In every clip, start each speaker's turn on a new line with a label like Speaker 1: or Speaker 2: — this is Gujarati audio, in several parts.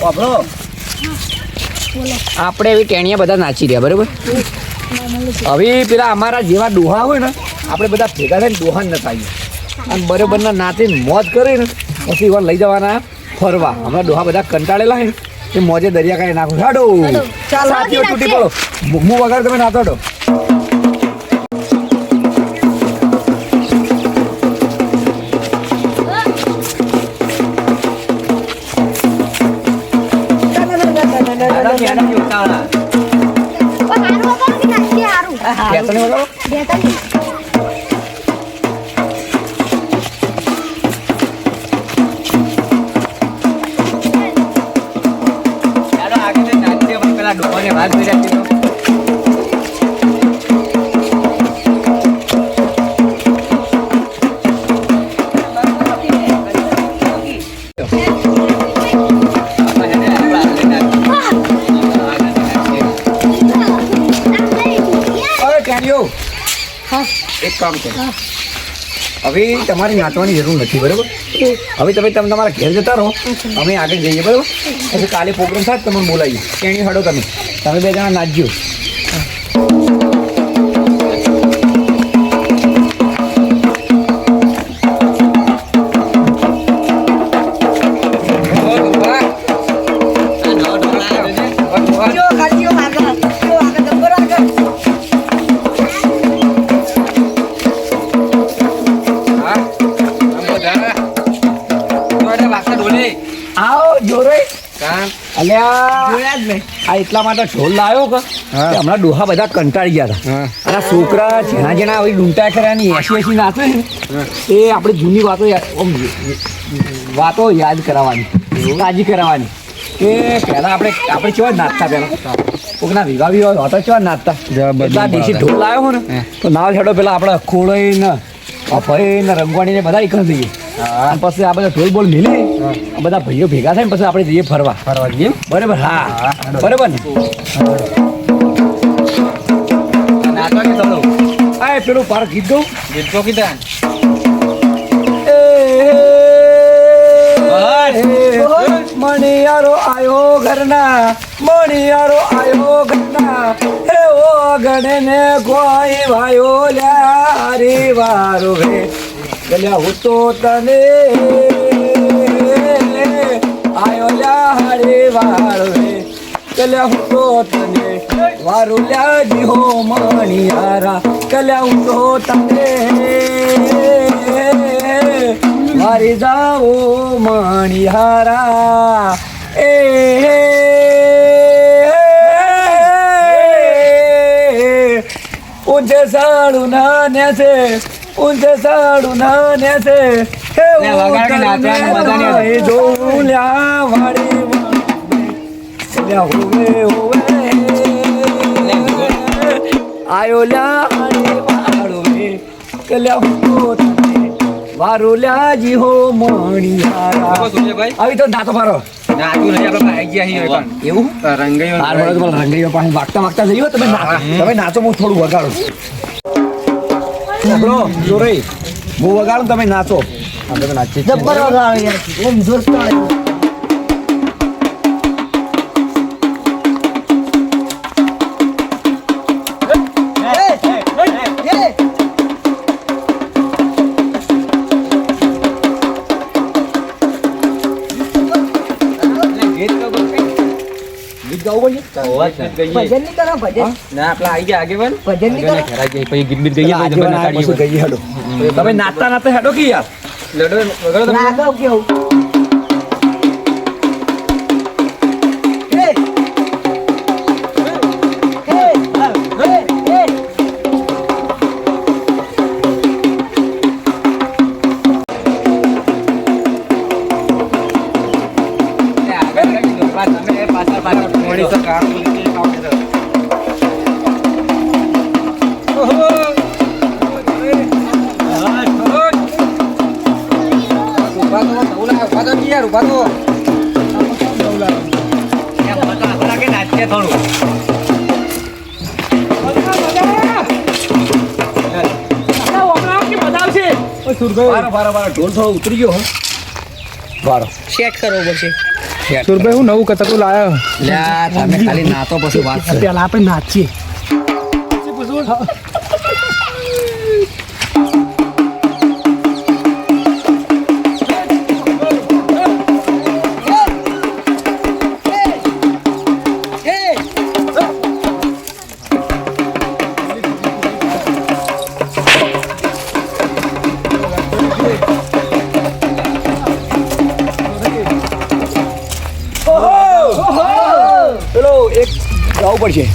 Speaker 1: આપણો
Speaker 2: આપણે એવી ટેણીયા બધા નાચી રહ્યા બરાબર. હવે પેલા અમારા જેવા ડોહા હોય ને આપણે બધા ભેગા થઈને ડોહાને નચાવીએ અને બરોબરના નાચીને મોજ કરીને પછી એવા લઈ જવાના ફરવા. હમણાં ડોહા બધા કંટાળેલા હોય ને એ મોજે દરિયા કાંઈ નાખો. હાડો સાથીઓ તૂટી પડો. હું વગર તમે નાચો ડો. એક કામ કરો, હવે તમારે નાચવાની જરૂર નથી બરાબર. હવે તમે તમારા ઘેર જતા રહો, અમે આગળ જઈએ બરાબર. પછી કાલે પ્રોગ્રામ થાય તમને બોલાવીએ. કેણી હડો તમે બે જણા નાચજો. એટલા માટે ઢોલ લાવ્યો કે હમણાં ડોહા બધા કંટાળી ગયા હતા. અને છોકરા જેના જેના આવી ડૂંટા કર્યાની 80 નાચે ને એ આપણે જૂની વાતો યાદ કરાવવાની, તાજી કરાવવાની કે પહેલાં આપણે કેવા નાચતા. પહેલાં કોકના વિવાહ હતા કેવા નાચતા. એટલા દેશી ઢોલ લાવ્યો ને તો નાવ છેડો પેલા આપણે ખોળઈને અફઈને રંગવાણીને બધા એકણ જઈએ. અને પછી આ બધા ઢોલ બોલ મિલે બધા ભાઈઓ ભેગા થાય ને પછી આપણે જઈએ ફરવા જઈએ બરાબર. હા બરાબર ને. હા પેલું પાર ગીત ગયું કીધા મણિયારો આયો ઘરના હે ઓ ગણે ને કોઈ ભાઈઓ લ્યા રે વારો હે ગલ્યા હું તો તને આયો લ્યા રે વારો હે ગલ્યા હું તો તને વારો લ્યા જીહો મણિયારા ગલ્યા હું તો તને મારી જાઓ મણિહારા. ઊંચે સાડું નાને છે હે જોઉં લ્યા વાળી આયો લ્યા વાળો કલ્યા હું વારુલ્યા જી હો મણિયારા. આવી તો નાતો મારો એવું રંગૈયો પાસે વાગતા જઈએ તમે નાચો. હું થોડું વગાડું જોરઈ હું વગાડું તમે નાચો. તમે નાચી તમે નાચતા હેડો કે યાર ઢોલ થોડો ઉતરી ગયો. સેટ કરવો પડશે.
Speaker 1: સુરભાઈ હું નવું કતકું લાયો
Speaker 2: લ્યા તમે ખાલી નાતો પછી વાત છે.
Speaker 1: પેલા આપણે નાચીએ
Speaker 2: પેલો એક ગાવું પડશે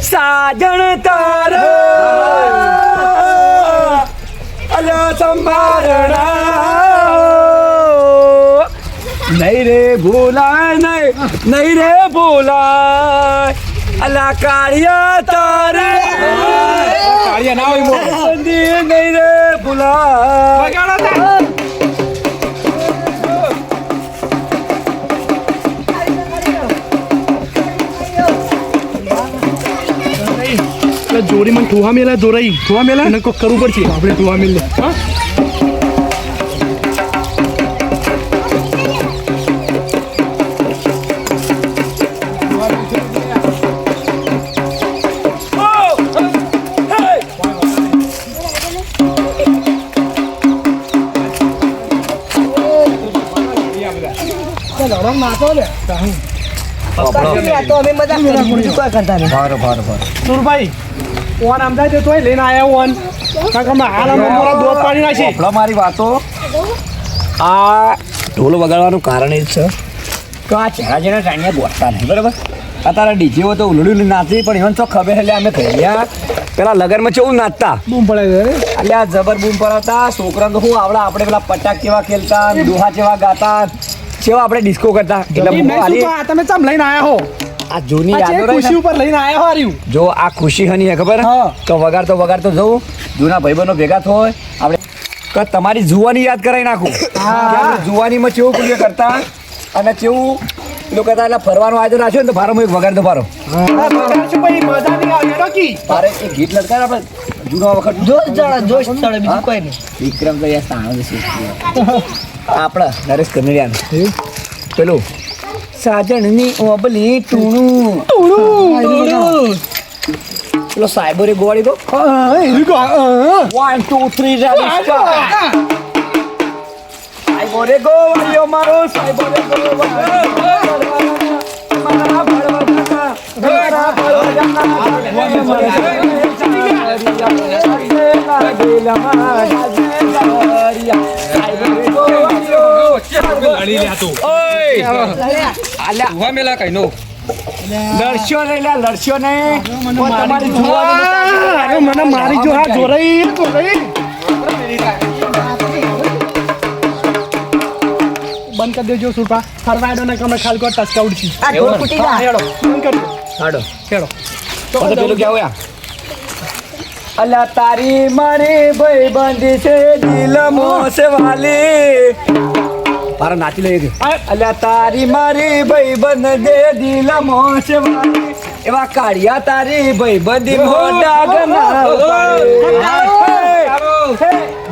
Speaker 2: સાજણ તારા અલ્યા સંભારણા નહીં રે ભૂલાય નહીં રે ભૂલાય અલા કાળિયા તારે
Speaker 1: કાળિયા ના હોય
Speaker 2: નહીં રે ભૂલાય
Speaker 1: જોડી મને ઠુવા મેલા જોરાઈ ઠુવા મેલા એને કોક કરવું પડશે આપણે ઠુવા મેલે હા સુરભાઈ ઓન અમદાવાદ તો લઈને આવ્યા ઓન કારણ કે અમે હાલ મોરા દોધ પાડી નાખી
Speaker 2: હમણાં મારી વાતો આ ઢોલ વગાડવાનું કારણ એ જ છે કે આ ચહેરા જેના ટાણિયા ગોઠતા નહીં બરાબર અત્યારે ડીજે હોય તો ઉલડું નાચી પણ એમને તો ખબર એટલે અમે કહેયા પેલા લગનમાં કેવું નાચતા
Speaker 1: બૂમ પડે
Speaker 2: એટલે આ જબર બૂમ પડાવતા છોકરા તો શું આવડે આપણે પેલા પટાક કેવા ખેલતા દોહા કેવા ગાતા કેવા આપણે ડિસ્કો કરતા એટલે
Speaker 1: તમે ચમ લઈને આવ્યા હો
Speaker 2: આ જૂની યાદો રહી
Speaker 1: ખુશી ઉપર લઈને આવ્યા હો હાર્યું
Speaker 2: જો આ ખુશી હની હે ખબર તો વગાડતો જવું જૂના ભાઈબંધો ભેગા થાય આપણે કે તમારી જુવાની યાદ કરાવી નાખું જુવાનીમાં કેવું પૂર્ય કરતા અને કેવું પેલું કરતા એટલે ફરવાનો આયોજન રાખ્યો ને તો ભારો એક વગાડતો ભારો મારે એક ગીત લડતા આપણે જૂનો વખત જોશ ચડે બીજું કોઈ નહીં વિક્રમ તો યાર સાણો છે આપણા નરેશ કનડિયાનું પેલું સાજણની ઓબલી ટૂણું પેલો સાહેબો રે ગોવાડી તો 1 2 3 સાહેબો રે ગોવાડીઓ મારો સાહેબો રે લડશો ને
Speaker 1: મને મારી જો હા જોરાઈ બંધ કરી દેજો સુરપા ફરવાડો ને કમે ખાલી કો ટચકા ઉડછી હેડો બંધ કરી
Speaker 2: હાડો
Speaker 1: હેડો
Speaker 2: તો પેલું ક્યાં હોયા અલ્લા તારી મારી ભાઈ બંધી છે દિલ મોસે વાલી મારા નાચી લઈ અલ્યા તારી મારી ભાઈ બંધ દે દિલ મોસે વાલી એવા કાળિયા તારી ભાઈ બંધી મોટા ગના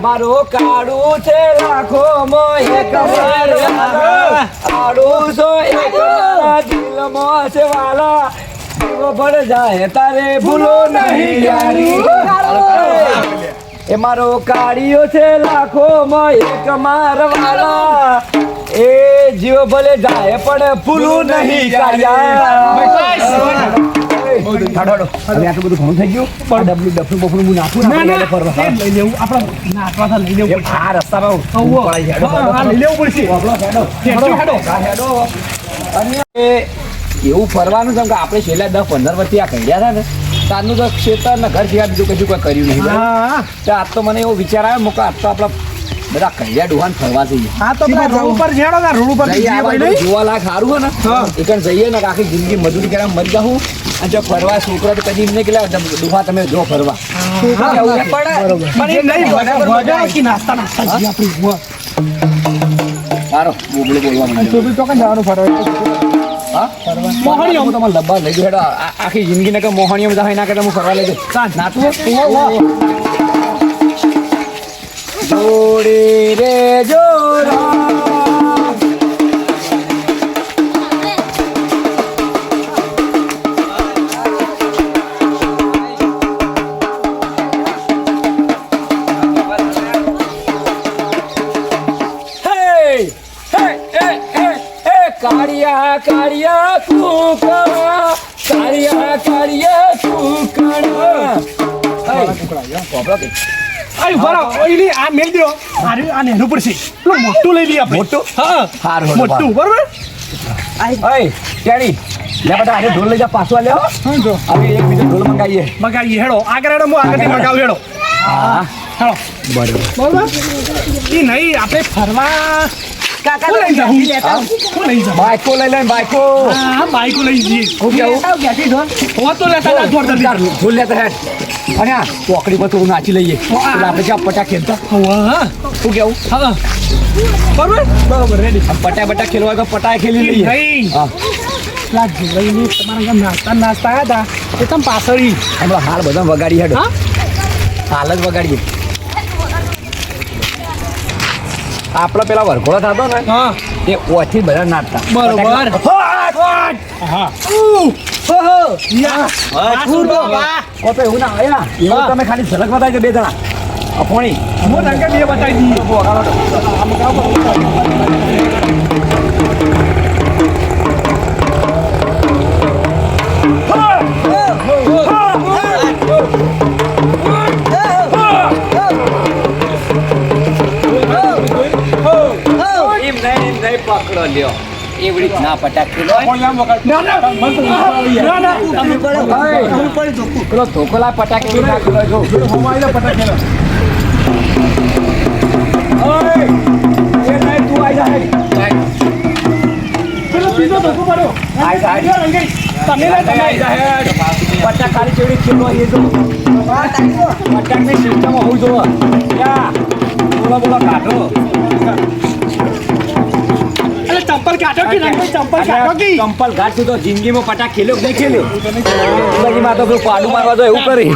Speaker 2: મારો કાળું છે લાખો મો એક કાળું છો એક દિલ મોસે વાલા ભળ જાય તારે ભૂલો નહીં યારી એ મારો કાળિયો છે લાખો માં એક મારવાલા એ જીવ ભલે જાય પણ ભૂલું નહીં કાળિયા ઠાડો હવે આટલું બધું ઘણું થઈ ગયું પણ ડબલું બફલું હું નાખું ને ફરવા લઈ લેવું આપણે નાખવા લઈ લેવું આ રસ્તામાં લઈ લેવું પડશે હેડો અને એવું ફરવાનું છે કે આપણે છેલ્લા 10-15 વર્ષથી આ કહ્યા હતા ને તારનું તો ક્ષેત્ર ને ઘર સિવાય બીજું કશું કોઈ કર્યું નહીં તો આજ તો મને એવો વિચાર આવ્યો મોકો આજ તો આપણા બધા કહ્યા ડુહાન ફરવા જઈએ
Speaker 1: હા તો રોડ ઉપર જેડો ના રોડ ઉપર
Speaker 2: જોવા લાયક સારું હોય ને એકણ જઈએ ને આખી જિંદગી મજૂરી કર્યા મરી જાઉં અને જો ફરવા છોકરો તો કદી એમને કેટલા ડુહા તમે જો ફરવા સારો બોબડે બોલવા મોહણીઓ તમારે ડબ્બા લઈ ગયો આખી જિંદગી ને મોહણીઓ બધા ના કે હું ફરવા લઈ જાઉં નાતું જોડે રે જોરા કાળિયા કાળિયા કુકડા કાળિયા કાળિયા કુકડા
Speaker 1: આઈ બરો ઓઈલી આ મેલ દો આ નેનું પડશે પેલું મોટું લઈ લઈએ આપણે
Speaker 2: મોટું?
Speaker 1: હા
Speaker 2: હારું,
Speaker 1: મોટું બરોબર
Speaker 2: ઓય ટેડી લે બેટા આને ઢોલ લઈ જા પાછો લે હો
Speaker 1: હા જો
Speaker 2: હવે એક બીજો ઢોલ મંગાવીએ
Speaker 1: મગાઈએ હેડો આગળ હેડો હું આગળથી મગાવું હેડો
Speaker 2: હા
Speaker 1: હેડો
Speaker 2: બરોબર
Speaker 1: બરોબર ઈ નહીં આપણે ફરવા કાકા લઈ જાઉં હું લઈ જાઉં
Speaker 2: બાઈકો લઈ લે બાઈકો
Speaker 1: હા બાઈકો લઈ જઈએ
Speaker 2: હું કેવું
Speaker 1: હો તો લેતા જા થોડ જલ્દી
Speaker 2: ઢોલ લેતા હેડ અને આ ચોકડી પર થોડું નાચી લઈએ એટલે આપણે ક્યાં પટા ખેલતા
Speaker 1: હા
Speaker 2: શું કેવું
Speaker 1: હા બરોબર બરોબર રેડી
Speaker 2: પટા બટા ખેલવા હોય તો પટાએ ખેલી લઈએ
Speaker 1: નહીં
Speaker 2: હા
Speaker 1: પેલા જીવઈની તમારા ગામ નાસ્તા આવ્યા હતા એ તમે પાછળ
Speaker 2: હમણાં હાલ બધા વગાડી હેડો
Speaker 1: હા
Speaker 2: હાલ જ વગાડીએ આપણો પેલા વરઘોડો થતો ને
Speaker 1: હા
Speaker 2: એ ઓથી બધા નાચતા
Speaker 1: બરોબર. હા
Speaker 2: કોતો એવું ના હોય ને એવું તમે ખાલી ઝલક બતાવી બે જણા અફોણી
Speaker 1: હું તને બે બતાવી દઈએ
Speaker 2: એમ નહીં પકડો લ્યો એવી રીત ના પટાક ખેલો પેલો ધોકોલા પટાક ના ખેલો જો તું આઈ જા પટાક ખાલી કેવડી ખેલો એ જો પટાકની સિસ્ટમ હોવું જો બોલો કાઢો
Speaker 1: ચંપલ કાઢો કે ચંપલ કાઢો કે
Speaker 2: ચંપલ ઘાટ તો જિંદગીમાં પટાક ખેલ્યો કે નહીં ખેલ્યો જિંદગીમાં તો પેલું પાડું મારવા તો એવું કરી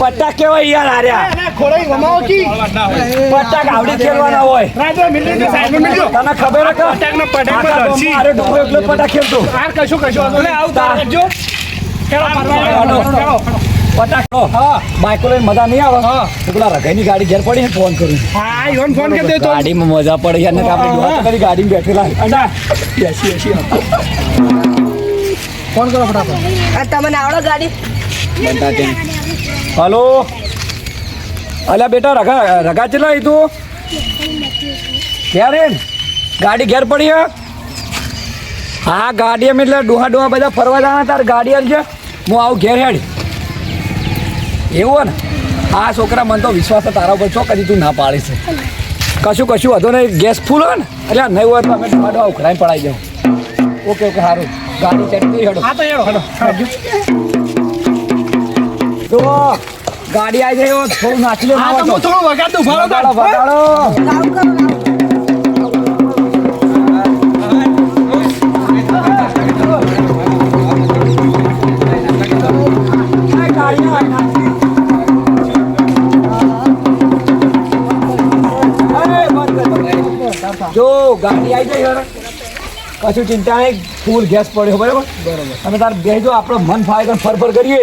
Speaker 2: પટાક કેવાય યાર હાર્યા પટાક આવડી ખેલવાના હોય તને ખબર મારે ડોકો એકલો પટાક ખેલતો પટાક બાઈકો લઈને મજા નહીં આવે તો પેલા રઘાઈની ગાડી ઘેર પડી ફોન કરું ગાડીમાં મજા પડે યાર ને આપણે ગાડીમાં બેઠેલા
Speaker 1: ફોન કરો ફટાફટ
Speaker 3: તમને આવડો ગાડી
Speaker 2: હલો અલ્યા બેટા રઘા ચલા તું ક્યારે ગાડી ઘેર પડી હા ગાડી એમ એટલે ડોહા બધા ફરવા જવાના તાર ગાડી આવી છે હું આવું ઘેર હેડ એવું ને આ છોકરા મને તો વિશ્વાસ છે તારા ઉપર છો કદી તું ના પાડી છે કશું વધો નહીં ગેસ ફૂલ હોય ને એટલે નહીં હોય તો અમે ડોહા ઉખડાઈ પડાવી જાઉં ઓકે સારું ગાડી ચડી હેડો
Speaker 1: હા તો હેડો
Speaker 2: તો ગાડી આવી જાય થોડું નાચી લે
Speaker 1: હા તો હું થોડું વગાડ દઉં
Speaker 2: વગાડો જો ગાડી આવી જાય કશું ચિંતા નહીં ફૂલ ગેસ પડ્યો બરાબર અમે તાર બેજો આપણો મન ફાવે તો ફરફર કરીએ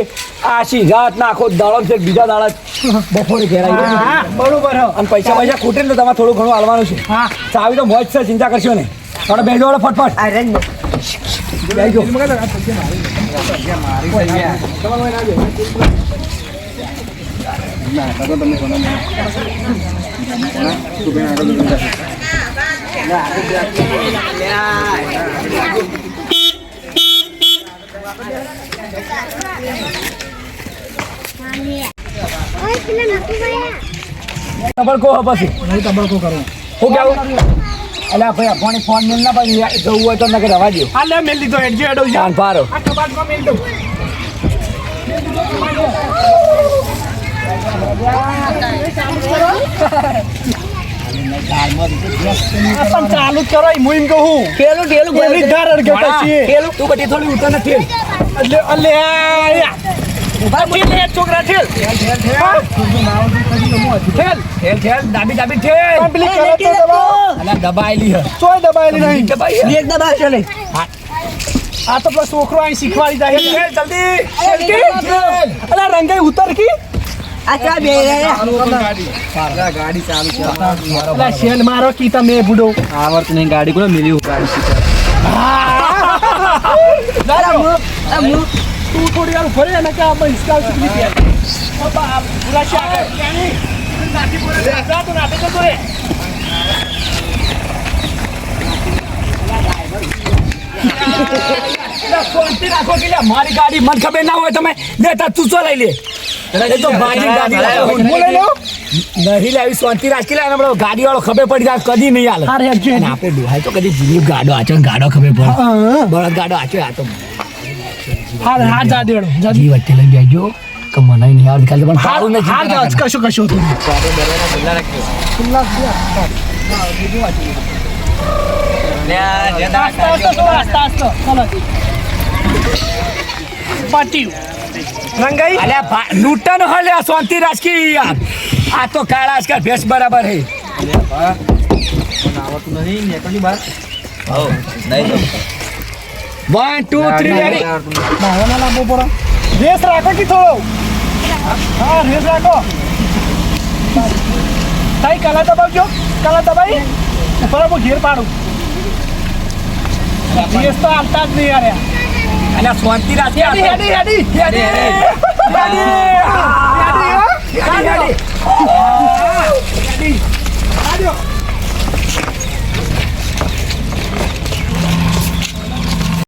Speaker 2: આશી રાત ના આખો દાડો છે બીજા દાડા બપોરે ઘેર આવી
Speaker 1: બરોબર
Speaker 2: અને પૈસા ખૂટે ને તો તમારે થોડું ઘણું હાલવાનું છે
Speaker 1: હા
Speaker 2: ચાવી તો મોજ છે ચિંતા કરશો ને થોડા બેજો ફટફટ બેજો તબડકો હો પછી
Speaker 1: નહીં તબડકો કરવો
Speaker 2: હું કેવું અલ્યા ભાઈ આપણને ફોન મેલ ના પછી જવું હોય તો નકર રવા દો
Speaker 1: હા લે મેલ દીધો એડજો એડો
Speaker 2: ચાલ પારો
Speaker 1: આ કબાટમાં મેલ દઉં પણ ચાલુ જ કરો હું એમ કહું
Speaker 2: ઠેલું
Speaker 1: પેલી ધાર અડગતા છીએ
Speaker 2: ઠેલું તું બધી થોડી ઉતર ને ઠેલ
Speaker 1: એટલે છોકરા ઠેલ
Speaker 2: ઠેલ ડાબી ઠેલ
Speaker 1: પેલી કરો તો દબાવો.
Speaker 2: અલ્યા દબાયેલી હે
Speaker 1: ચોય દબાયેલી નહીં
Speaker 2: દબાઈ એક દબા ચલે
Speaker 1: આ તો પેલો છોકરો અહીં શીખવાડી જાય
Speaker 2: જલ્દી
Speaker 1: અલા રંગાઈ ઉતર કી
Speaker 3: ગાડી ચાલુ છે
Speaker 1: અલા શેલ મારો કી તમે બુડો
Speaker 3: આવડતું નહીં ગાડી કોને મિલી ગાડી શીખે
Speaker 1: તું થોડી વાર ફરે અને કે આપણે હિસકાવ સુધી ગયા પૂરા શાક નાટી બોલે જા તો નાટે તો રે
Speaker 2: શાંતિ રાખો કે લ્યા, મારી ગાડી મને ખબર ના હોય તમે લેતા તું ચો લઈ લે એ તો બાજી ગાડી લાવ્યો.
Speaker 1: હું લઈ લો
Speaker 2: નહીં લાવી શાંતિ રાખી લે ગાડી વાળો ખબર પડી જાય કદી નહીં હાલે
Speaker 1: હારે હજુ
Speaker 2: અને આપણે ડોહાય તો કદી જીવ ગાડો આચો ને ગાડો ખબર પડે બળદ ગાડો આચો આ તો
Speaker 1: હાર હાર જા દેડો જા
Speaker 2: જીવ વચ્ચે લઈ જાજો કે મને નહીં આવડે ખાલી પણ સારું નથી
Speaker 1: હાર જા કશું હતું રંગાઈ
Speaker 2: અલ્યા લૂંટન હલે શાંતિ રાખી યાર આ તો કાળા આજકાલ ભેસ બરાબર હે
Speaker 3: આવડતું નહીં નીકળની બહાર
Speaker 2: 1 2 3 રેડી
Speaker 1: ના લાંબો પડો રેસ રાખો કે થોડો હા રેસ રાખો તાઈ કલા દબાવજો કલા દબાઈ બરાબર ઘેર પાડું રેસ તો આવતા જ નહીં યાર
Speaker 2: અલ્યા શાંતિ રાખી
Speaker 1: હેડી હેડી હેડી
Speaker 2: હેડી હેડી
Speaker 1: હેડી